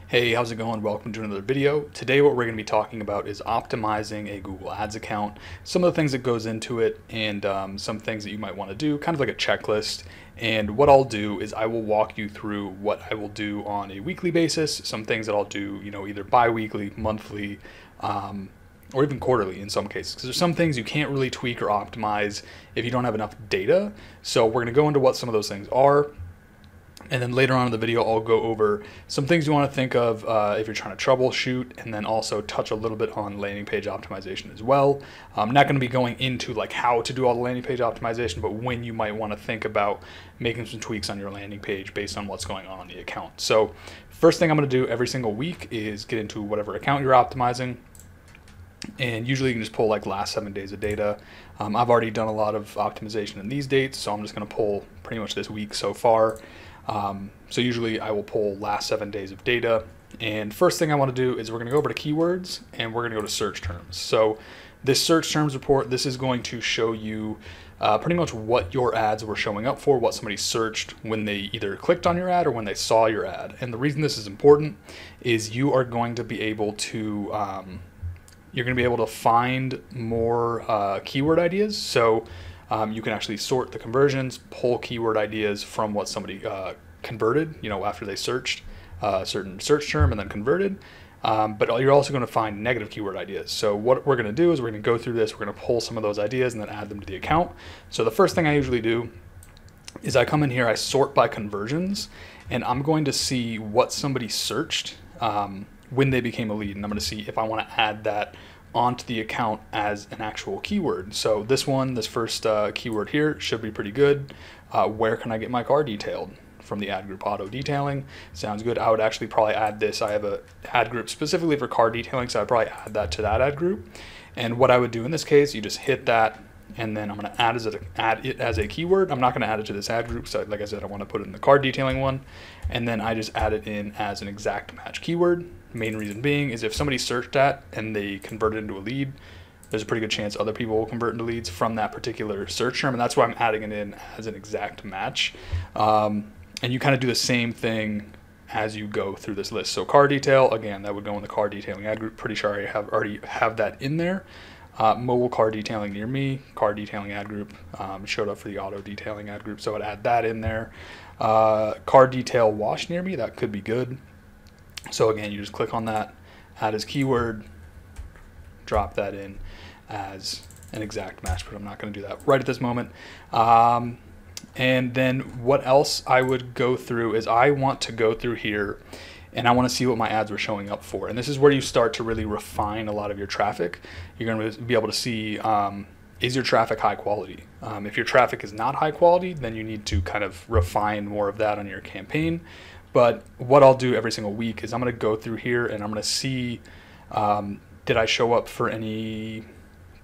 Hey, how's it going? Welcome to another video. Today what we're going to be talking about is optimizing a Google Ads account, some of the things that goes into it, and some things that you might want to do, kind of like a checklist. And what I'll do is I will walk you through what I will do on a weekly basis, some things that I'll do, either bi-weekly, monthly, or even quarterly in some cases, because there's some things you can't really tweak or optimize if you don't have enough data. So we're going to go into what some of those things are. And then later on in the video, I'll go over some things you want to think of if you're trying to troubleshoot, and then also touch a little bit on landing page optimization as well. I'm not going to be going into like how to do all the landing page optimization, but when you might want to think about making some tweaks on your landing page based on what's going on the account. So first thing I'm going to do every single week is get into whatever account you're optimizing. And usually you can just pull like last 7 days of data. I've already done a lot of optimization in these dates, so I'm just going to pull pretty much this week so far. So usually I will pull last 7 days of data. And first thing I want to do is we're going to go over to keywords and we're going to go to search terms. So this search terms report, this is going to show you pretty much what your ads were showing up for, what somebody searched when they either clicked on your ad or when they saw your ad. And the reason this is important is you are going to be able to find more keyword ideas. So you can actually sort the conversions, pull keyword ideas from what somebody converted, after they searched a certain search term and then converted. But you're also going to find negative keyword ideas. So what we're going to do is we're going to go through this, we're going to pull some of those ideas and then add them to the account. So the first thing I usually do is I come in here, I sort by conversions, and I'm going to see what somebody searched when they became a lead. And I'm going to see if I want to add that onto the account as an actual keyword. So this first keyword here should be pretty good. Where can I get my car detailed? From the ad group auto detailing. Sounds good. I would actually probably add this. I have a ad group specifically for car detailing, so I'd probably add that to that ad group. And what I would do in this case, you just hit that, and then I'm going to add it as a keyword. I'm not going to add it to this ad group. So like I said, I want to put it in the car detailing one. And then I just add it in as an exact match keyword. Main reason being is if somebody searched that and they converted into a lead, there's a pretty good chance other people will convert into leads from that particular search term. And that's why I'm adding it in as an exact match. And you kind of do the same thing as you go through this list. So car detail, again, that would go in the car detailing ad group. Pretty sure I already have that in there. Mobile car detailing near me, car detailing ad group, showed up for the auto detailing ad group, so I'd add that in there. Car detail wash near me, that could be good. So again, you just click on that, add as keyword, drop that in as an exact match, but I'm not going to do that right at this moment. And then what else I would go through is I want to go through here and I want to see what my ads were showing up for. And this is where you start to really refine a lot of your traffic. You're going to be able to see, is your traffic high quality? If your traffic is not high quality, then you need to kind of refine more of that on your campaign. But what I'll do every single week is I'm going to go through here and I'm going to see, did I show up for any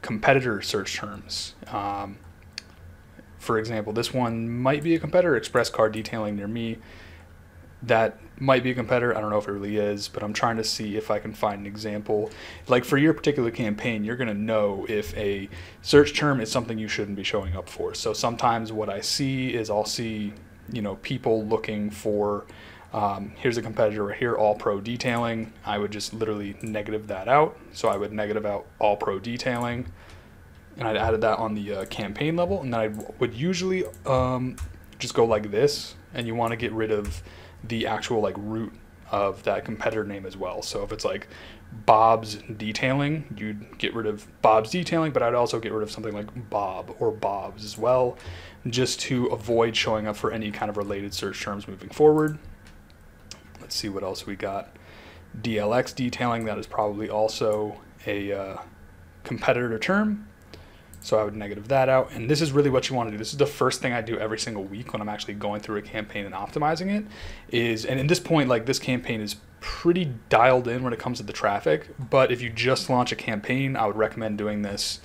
competitor search terms? For example, this one might be a competitor, express car detailing near me. That might be a competitor. I don't know if it really is, but I'm trying to see if I can find an example. Like for your particular campaign, you're going to know if a search term is something you shouldn't be showing up for. So sometimes what I see is I'll see, people looking for, here's a competitor right here, all pro detailing. I would just literally negative that out. So I would negative out all pro detailing. And I'd added that on the campaign level, and then I would usually just go like this, and you want to get rid of the actual like root of that competitor name as well. So if it's like Bob's Detailing, you'd get rid of Bob's Detailing, but I'd also get rid of something like Bob or Bob's as well, just to avoid showing up for any kind of related search terms moving forward. Let's see what else we got. DLX Detailing, that is probably also a competitor term. So I would negative that out. And this is really what you want to do. This is the first thing I do every single week when I'm actually going through a campaign and optimizing it is, and at this point, like this campaign is pretty dialed in when it comes to the traffic. But if you just launch a campaign, I would recommend doing this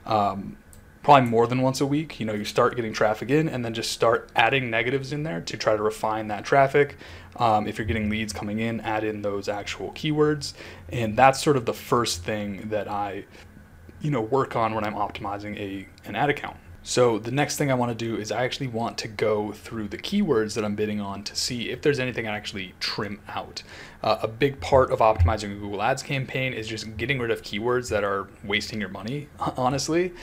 probably more than once a week. You start getting traffic in and then just start adding negatives in there to try to refine that traffic. If you're getting leads coming in, add in those actual keywords. And that's sort of the first thing that I work on when I'm optimizing an ad account. So the next thing I want to do is I actually want to go through the keywords that I'm bidding on to see if there's anything I actually trim out. A big part of optimizing a Google Ads campaign is just getting rid of keywords that are wasting your money, honestly.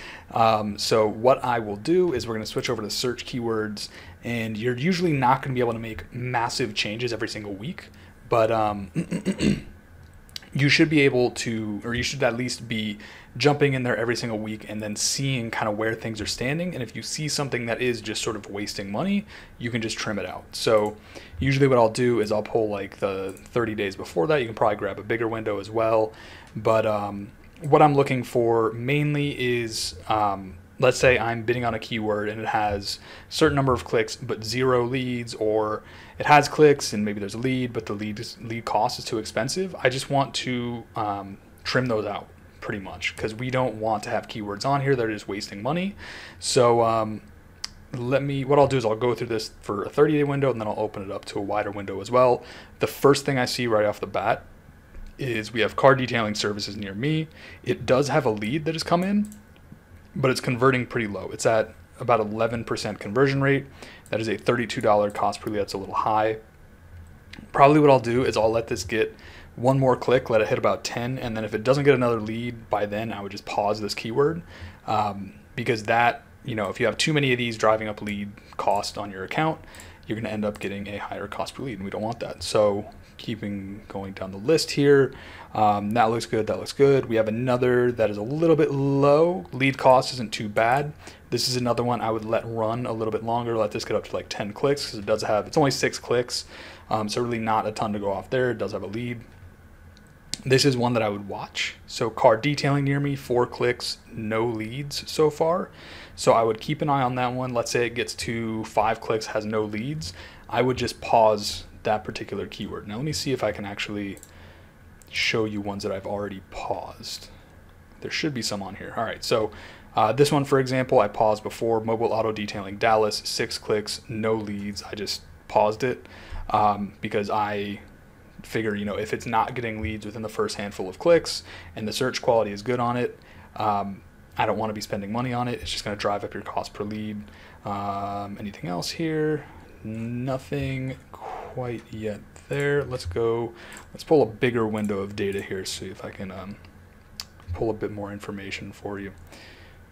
So what I will do is we're going to switch over to search keywords, and you're usually not going to be able to make massive changes every single week, but you should be able to, or you should at least be jumping in there every single week and then seeing kind of where things are standing. And if you see something that is just sort of wasting money, you can just trim it out. So usually what I'll do is I'll pull like the 30 days before that. You can probably grab a bigger window as well. But what I'm looking for mainly is, let's say I'm bidding on a keyword and it has a certain number of clicks but 0 leads, or it has clicks and maybe there's a lead but the lead cost is too expensive. I just want to trim those out pretty much, because we don't want to have keywords on here that are just wasting money. So what I'll do is I'll go through this for a 30-day window, and then I'll open it up to a wider window as well. The first thing I see right off the bat is we have car detailing services near me. It does have a lead that has come in, but it's converting pretty low. It's at about 11% conversion rate. That is a $32 cost per lead. That's a little high. Probably what I'll do is I'll let this get one more click, let it hit about 10, and then if it doesn't get another lead by then, I would just pause this keyword, because that, if you have too many of these driving up lead cost on your account, you're going to end up getting a higher cost per lead, and we don't want that. So keeping going down the list here, that looks good, that looks good. We have another that is a little bit low. Lead cost isn't too bad. This is another one I would let run a little bit longer, let this get up to like 10 clicks, because it's only 6 clicks, so really not a ton to go off there. It does have a lead. This is one that I would watch. So car detailing near me, 4 clicks, no leads so far. So I would keep an eye on that one. Let's say it gets to 5 clicks, has no leads. I would just pause that particular keyword. Now let me see if I can actually show you ones that I've already paused. There should be some on here. All right, so this one, for example, I paused before. Mobile auto detailing Dallas, 6 clicks, no leads. I just paused it because I figure, if it's not getting leads within the first handful of clicks and the search quality is good on it, I don't want to be spending money on it. It's just going to drive up your cost per lead. Anything else here? Nothing quite yet there. Let's pull a bigger window of data here, see if I can pull a bit more information for you.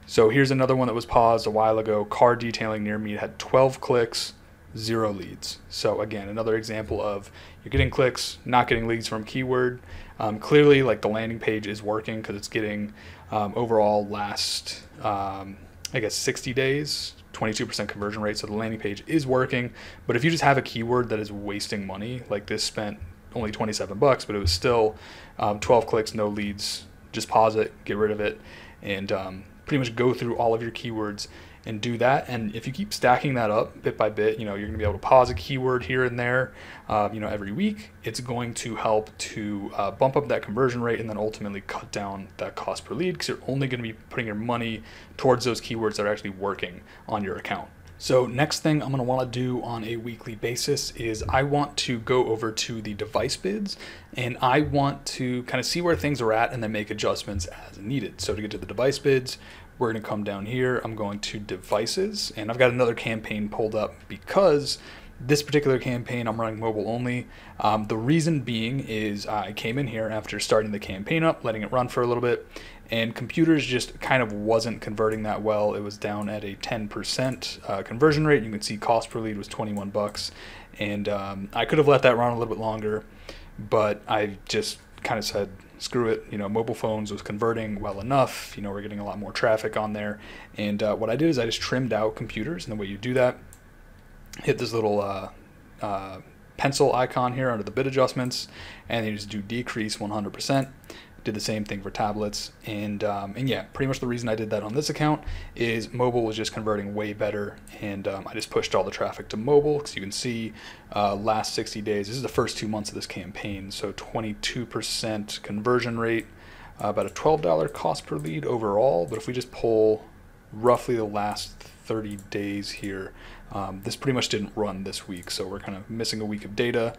So here's another one that was paused a while ago. Car detailing near me had 12 clicks, 0 leads. So again, another example of you're getting clicks, not getting leads from keyword. Clearly, like, the landing page is working because it's getting overall last, I guess, 60 days, 22% conversion rate. So the landing page is working. But if you just have a keyword that is wasting money, like this spent only 27 bucks, but it was still 12 clicks, no leads, just pause it, get rid of it, and pretty much go through all of your keywords and do that. And if you keep stacking that up bit by bit, you're going to be able to pause a keyword here and there, every week. It's going to help to bump up that conversion rate and then ultimately cut down that cost per lead, because you're only going to be putting your money towards those keywords that are actually working on your account. So next thing I'm going to want to do on a weekly basis is I want to go over to the device bids, and I want to kind of see where things are at and then make adjustments as needed. So to get to the device bids, we're going to come down here. I'm going to devices, and I've got another campaign pulled up because this particular campaign I'm running mobile only. The reason being is I came in here after starting the campaign up, letting it run for a little bit, and computers just kind of wasn't converting that well. It was down at a 10% conversion rate. You can see cost per lead was 21 bucks, and I could have let that run a little bit longer, but I just kind of said, screw it. Mobile phones was converting well enough. We're getting a lot more traffic on there. And what I did is I just trimmed out computers. And the way you do that, hit this little pencil icon here under the bid adjustments, and you just do decrease 100%. Did the same thing for tablets, and yeah, pretty much the reason I did that on this account is mobile was just converting way better, and I just pushed all the traffic to mobile, because you can see last 60 days, this is the first 2 months of this campaign, so 22% conversion rate, about a $12 cost per lead overall. But if we just pull roughly the last 30 days here, this pretty much didn't run this week, so we're kind of missing a week of data.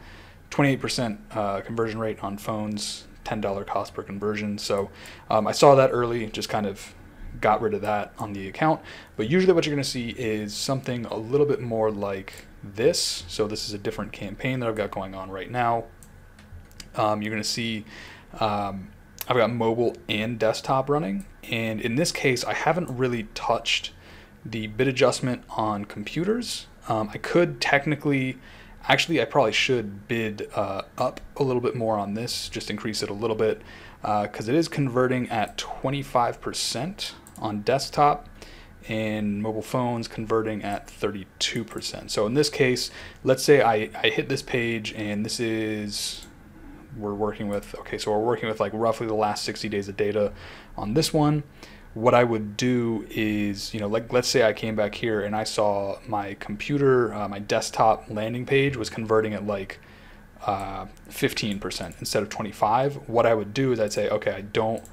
28% conversion rate on phones, $10 cost per conversion. So I saw that early, just kind of got rid of that on the account. But usually what you're going to see is something a little bit more like this. So this is a different campaign that I've got going on right now. You're going to see I've got mobile and desktop running, and in this case I haven't really touched the bid adjustment on computers. I could technically, actually I probably should bid up a little bit more on this, just increase it a little bit, because it is converting at 25% on desktop, and mobile phones converting at 32%. So in this case, let's say I hit this page, and this is, we're working with, okay, so we're working with like roughly the last 60 days of data on this one. What I would do is, you know, like let's say I came back here and I saw my computer, my desktop landing page was converting at like 15% instead of 25. What I would do is I'd say, okay, I don't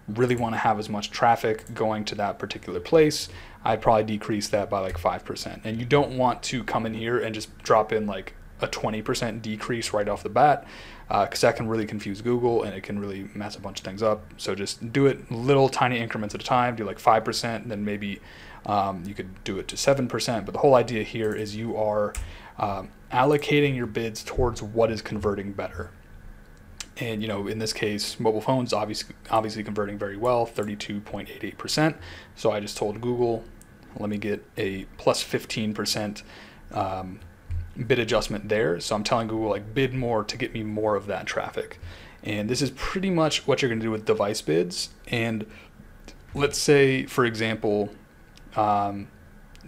really want to have as much traffic going to that particular place. I'd probably decrease that by like 5%. And you don't want to come in here and just drop in like a 20% decrease right off the bat, because that can really confuse Google and it can really mess a bunch of things up. So just do it little tiny increments at a time. Do like 5%, then maybe you could do it to 7%. But the whole idea here is you are allocating your bids towards what is converting better. And you know, in this case, mobile phones obviously converting very well, 32.88%. So I just told Google, let me get a plus 15% bid adjustment there. So I'm telling Google like bid more to get me more of that traffic. And this is pretty much what you're going to do with device bids. And let's say, for example, another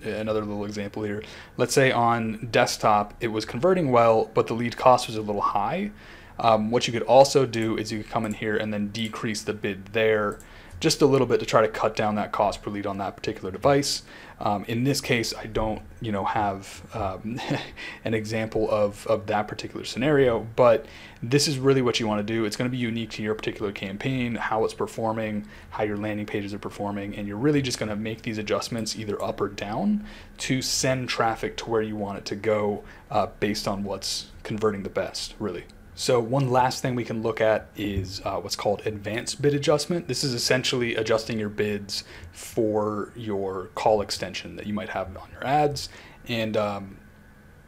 little example here, let's say on desktop it was converting well, but the lead cost was a little high. What you could also do is you could come in here and then decrease the bid there just a little bit to try to cut down that cost per lead on that particular device. In this case, I don't, you know, have an example of that particular scenario, but this is really what you want to do. It's going to be unique to your particular campaign, how it's performing, how your landing pages are performing, and you're really just going to make these adjustments either up or down to send traffic to where you want it to go based on what's converting the best, really. So one last thing we can look at is what's called advanced bid adjustment. This is essentially adjusting your bids for your call extension that you might have on your ads. And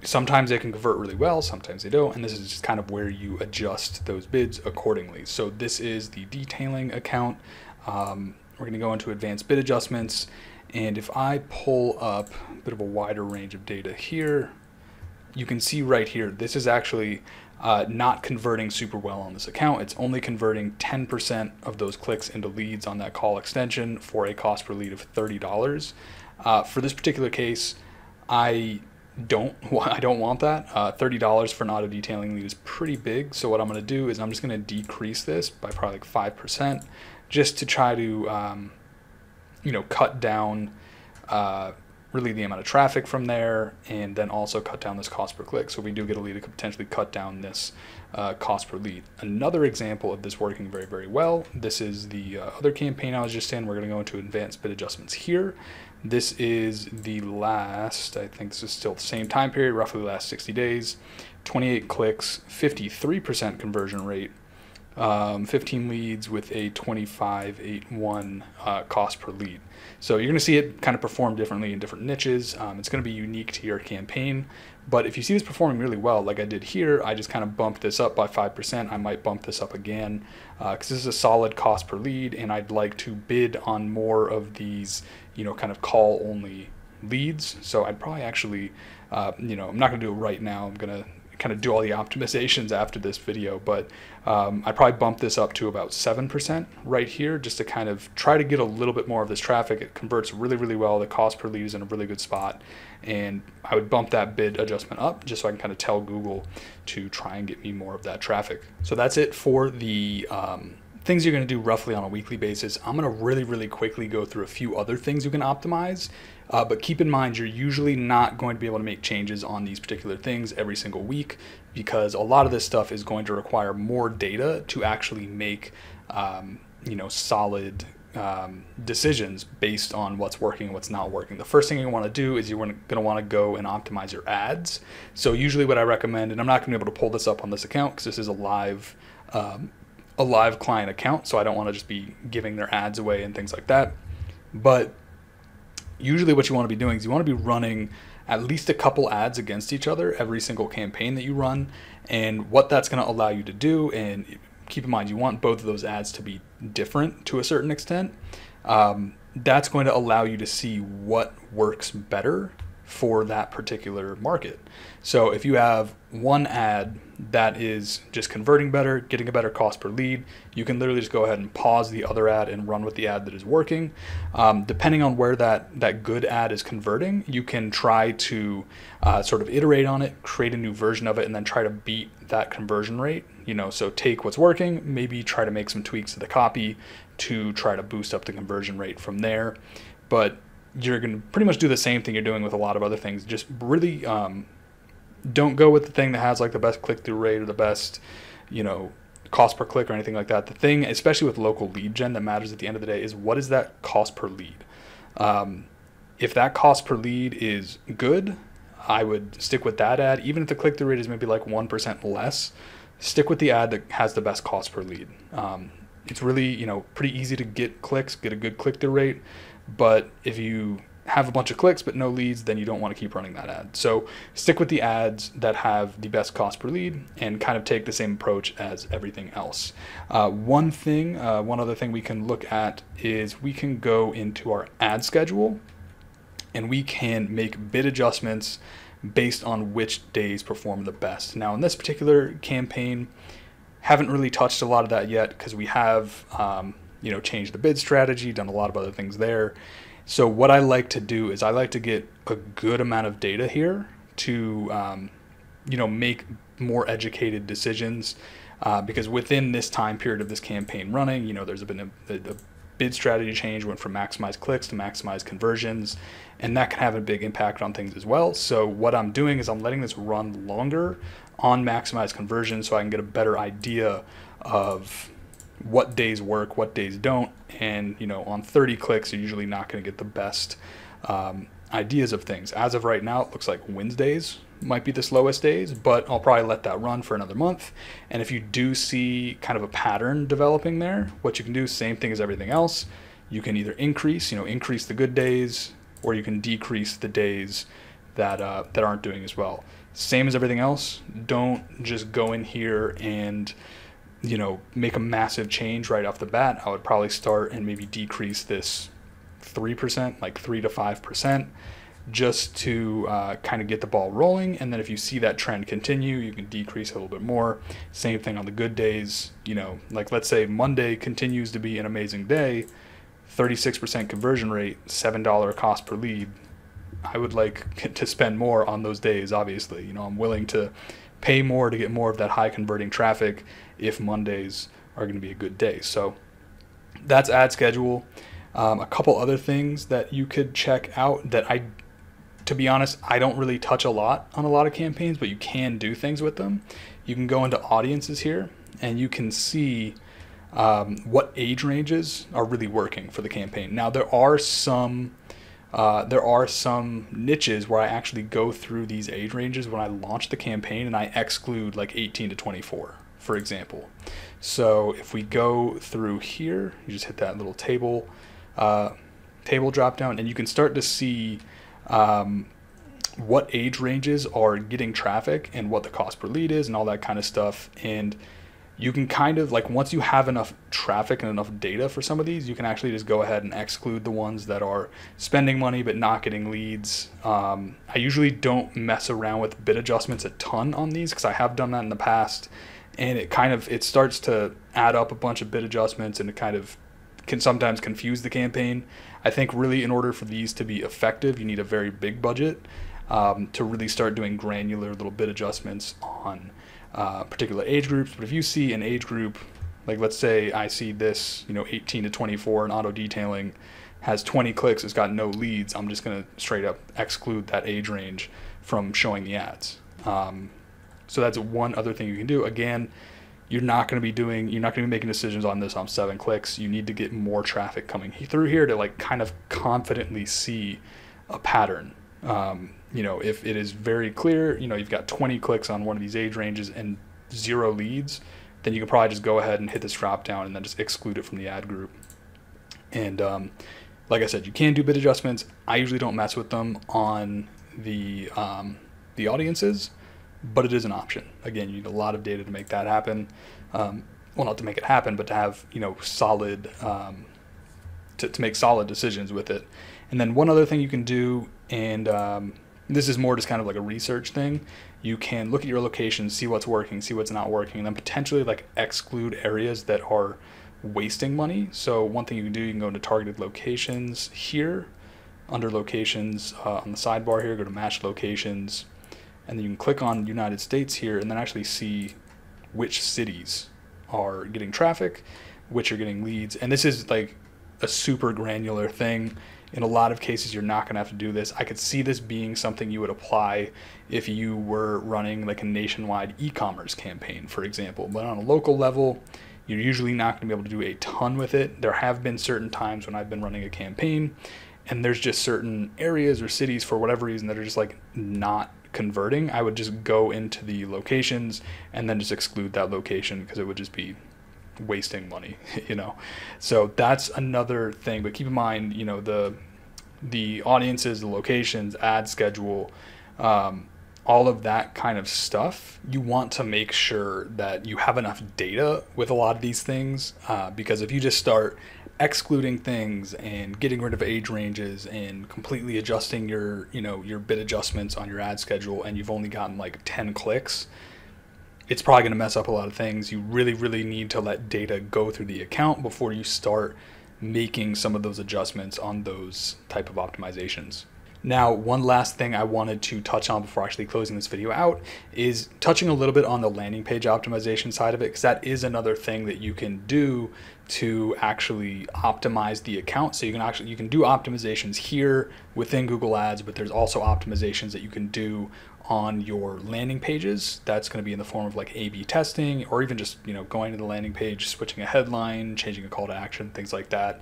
sometimes they can convert really well, sometimes they don't. And this is just kind of where you adjust those bids accordingly. So this is the detailing account. We're going to go into advanced bid adjustments. And if I pull up a bit of a wider range of data here, you can see right here, this is actually not converting super well on this account. It's only converting 10% of those clicks into leads on that call extension for a cost per lead of $30. For this particular case, I don't want that. $30 for an auto detailing lead is pretty big. So what I'm going to do is I'm just going to decrease this by probably like 5%, just to try to you know, cut down really the amount of traffic from there, and then also cut down this cost per click. So if we do get a lead, it could potentially cut down this cost per lead. Another example of this working very, very well, this is the other campaign I was just in. We're going to go into advanced bid adjustments here. This is the last, I think this is still the same time period, roughly the last 60 days, 28 clicks, 53% conversion rate, 15 leads with a 25.81 cost per lead. So you're going to see it kind of perform differently in different niches. It's going to be unique to your campaign. But if you see this performing really well, like I did here, I just kind of bumped this up by 5%. I might bump this up again because this is a solid cost per lead, and I'd like to bid on more of these, you know, kind of call only leads. So I'd probably actually, you know, I'm not going to do it right now. I'm going to kind of do all the optimizations after this video, but I'd probably bump this up to about 7% right here, just to kind of try to get a little bit more of this traffic. It converts really, really well. The cost per lead is in a really good spot, and I would bump that bid adjustment up just so I can kind of tell Google to try and get me more of that traffic. So that's it for the things you're going to do roughly on a weekly basis. I'm going to really, really quickly go through a few other things you can optimize, but keep in mind you're usually not going to be able to make changes on these particular things every single week, because a lot of this stuff is going to require more data to actually make you know, solid decisions based on what's working and what's not working. The first thing you want to do is you're going to want to go and optimize your ads. So usually what I recommend, and I'm not going to be able to pull this up on this account because this is a live client account, so I don't want to just be giving their ads away and things like that. But usually what you want to be doing is you want to be running at least a couple ads against each other every single campaign that you run. And what that's going to allow you to do, and keep in mind, you want both of those ads to be different to a certain extent. That's going to allow you to see what works better for that particular market. So if you have one ad that is just converting better, getting a better cost per lead, you can literally just go ahead and pause the other ad and run with the ad that is working. Depending on where that good ad is converting, you can try to sort of iterate on it, create a new version of it, and then try to beat that conversion rate. So take what's working, maybe try to make some tweaks to the copy to try to boost up the conversion rate from there. But you're going to pretty much do the same thing you're doing with a lot of other things. Just really don't go with the thing that has like the best click-through rate or the best, cost per click or anything like that. The thing, especially with local lead gen, that matters at the end of the day is what is that cost per lead. If that cost per lead is good, I would stick with that ad. Even if the click-through rate is maybe like 1% less, stick with the ad that has the best cost per lead. It's really, pretty easy to get clicks, get a good click-through rate. But if you have a bunch of clicks but no leads, then you don't want to keep running that ad. So stick with the ads that have the best cost per lead and kind of take the same approach as everything else. One other thing we can look at is we can go into our ad schedule and we can make bid adjustments based on which days perform the best. Now in this particular campaign, haven't really touched a lot of that yet because we have changed the bid strategy, done a lot of other things there. So what I like to do is I like to get a good amount of data here to, make more educated decisions because within this time period of this campaign running, there's been a bid strategy change, went from maximize clicks to maximize conversions, and that can have a big impact on things as well. So what I'm doing is I'm letting this run longer on maximize conversions so I can get a better idea of what days work, what days don't, and on 30 clicks you're usually not going to get the best ideas of things. As of right now, it looks like Wednesdays might be the slowest days, but I'll probably let that run for another month. And if you do see kind of a pattern developing there, what you can do, same thing as everything else, you can either increase the good days, or you can decrease the days that aren't doing as well. Same as everything else, don't just go in here and make a massive change right off the bat. I would probably start and maybe decrease this 3%, like 3 to 5%, just to kind of get the ball rolling. And then if you see that trend continue, you can decrease a little bit more. Same thing on the good days, like let's say Monday continues to be an amazing day, 36% conversion rate, $7 cost per lead. I would like to spend more on those days, obviously. I'm willing to pay more to get more of that high converting traffic if Mondays are going to be a good day. So that's ad schedule. A couple other things that you could check out that to be honest, I don't really touch a lot on a lot of campaigns, but you can do things with them. You can go into audiences here and you can see what age ranges are really working for the campaign. Now there are some niches where I actually go through these age ranges when I launch the campaign and I exclude like 18 to 24, for example. So if we go through here, you just hit that little table drop down and you can start to see what age ranges are getting traffic and what the cost per lead is and all that kind of stuff. And you can kind of once you have enough traffic and enough data for some of these, you can actually just go ahead and exclude the ones that are spending money but not getting leads. I usually don't mess around with bid adjustments a ton on these because I have done that in the past, and it starts to add up a bunch of bid adjustments and it kind of can sometimes confuse the campaign. I think really in order for these to be effective, you need a very big budget to really start doing granular little bid adjustments on particular age groups. But if you see an age group, like let's say I see this, 18 to 24 and auto detailing has 20 clicks, it's got no leads, I'm just going to straight up exclude that age range from showing the ads. So that's one other thing you can do. Again, you're not going to be making decisions on this on 7 clicks. You need to get more traffic coming through here to kind of confidently see a pattern. If it is very clear, you've got 20 clicks on one of these age ranges and 0 leads, then you can probably just go ahead and hit this drop down and then just exclude it from the ad group. And Like I said, you can do bid adjustments. I usually don't mess with them on the audiences, but it is an option. Again, you need a lot of data to make that happen. Well, not to make it happen, but to have, you know, solid, to make solid decisions with it. And then one other thing you can do, and this is more just kind of like a research thing, you can look at your locations, see what's working, see what's not working, and then potentially like exclude areas that are wasting money. So one thing you can do, you can go into targeted locations here, under locations on the sidebar here, go to match locations, and then you can click on United States here and then actually see which cities are getting traffic, which are getting leads. And this is like a super granular thing. In a lot of cases, you're not going to have to do this. I could see this being something you would apply if you were running like a nationwide e-commerce campaign, for example. But on a local level, you're usually not going to be able to do a ton with it. There have been certain times when I've been running a campaign and there's just certain areas or cities for whatever reason that are just like not converting. I would just go into the locations and then just exclude that location because it would just be wasting money, you know. So that's another thing. But keep in mind, you know, the audiences, the locations, ad schedule, all of that kind of stuff, you want to make sure that you have enough data with a lot of these things, because if you just start excluding things and getting rid of age ranges and completely adjusting your, you know, your bid adjustments on your ad schedule and you've only gotten like 10 clicks, it's probably going to mess up a lot of things. You really, really need to let data go through the account before you start making some of those adjustments on those type of optimizations. Now, one last thing I wanted to touch on before actually closing this video out is touching a little bit on the landing page optimization side of it, because that is another thing that you can do to actually optimize the account. So you can do optimizations here within Google Ads, but there's also optimizations that you can do on your landing pages. That's going to be in the form of like A/B testing, or even just, you know, going to the landing page, switching a headline, changing a call to action, things like that,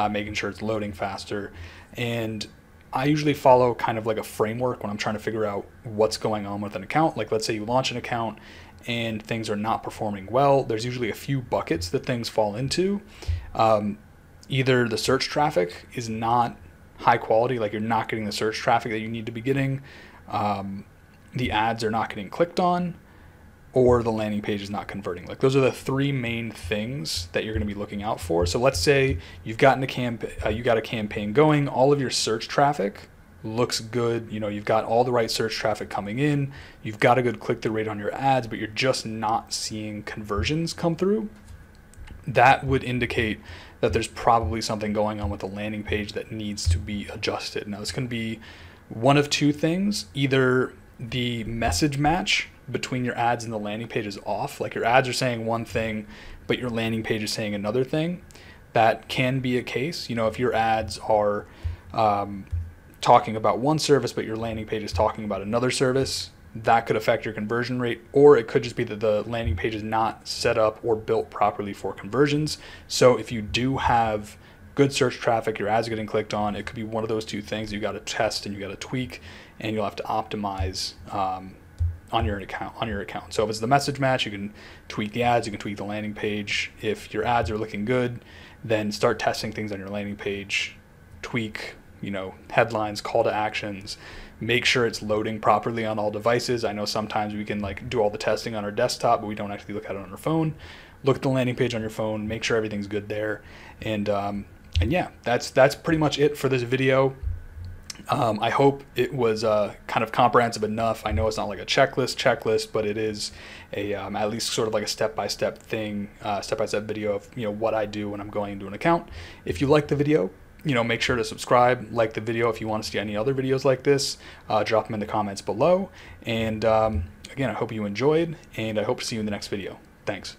making sure it's loading faster. And I usually follow kind of like a framework when I'm trying to figure out what's going on with an account. Like, let's say you launch an account and things are not performing well. There's usually a few buckets that things fall into. Either the search traffic is not high quality, like you're not getting the search traffic that you need to be getting. The ads are not getting clicked on, or the landing page is not converting. Like, those are the three main things that you're going to be looking out for. So let's say you've gotten you got a campaign going, all of your search traffic looks good. You know, you've got all the right search traffic coming in, you've got a good click-through rate on your ads, but you're just not seeing conversions come through. That would indicate that there's probably something going on with the landing page that needs to be adjusted. Now, it's going to be one of two things. Either the message match between your ads and the landing page is off, like your ads are saying one thing but your landing page is saying another thing. That can be a case. You know, if your ads are talking about one service but your landing page is talking about another service, that could affect your conversion rate. Or it could just be that the landing page is not set up or built properly for conversions. So if you do have good search traffic, your ads are getting clicked on, it could be one of those two things you got to test and you got to tweak, and you'll have to optimize on your account. So if it's the message match, you can tweak the ads, you can tweak the landing page. If your ads are looking good, then start testing things on your landing page, tweak, you know, headlines, call to actions, make sure it's loading properly on all devices. I know sometimes we can like do all the testing on our desktop, but we don't actually look at it on our phone. Look at the landing page on your phone, make sure everything's good there. And yeah, that's pretty much it for this video. I hope it was kind of comprehensive enough. I know it's not like a checklist, but it is a at least sort of like a step-by-step thing, step-by-step video of, you know, what I do when I'm going into an account. If you like the video, you know, make sure to subscribe, like the video. If you want to see any other videos like this, drop them in the comments below. And again, I hope you enjoyed, and I hope to see you in the next video. Thanks.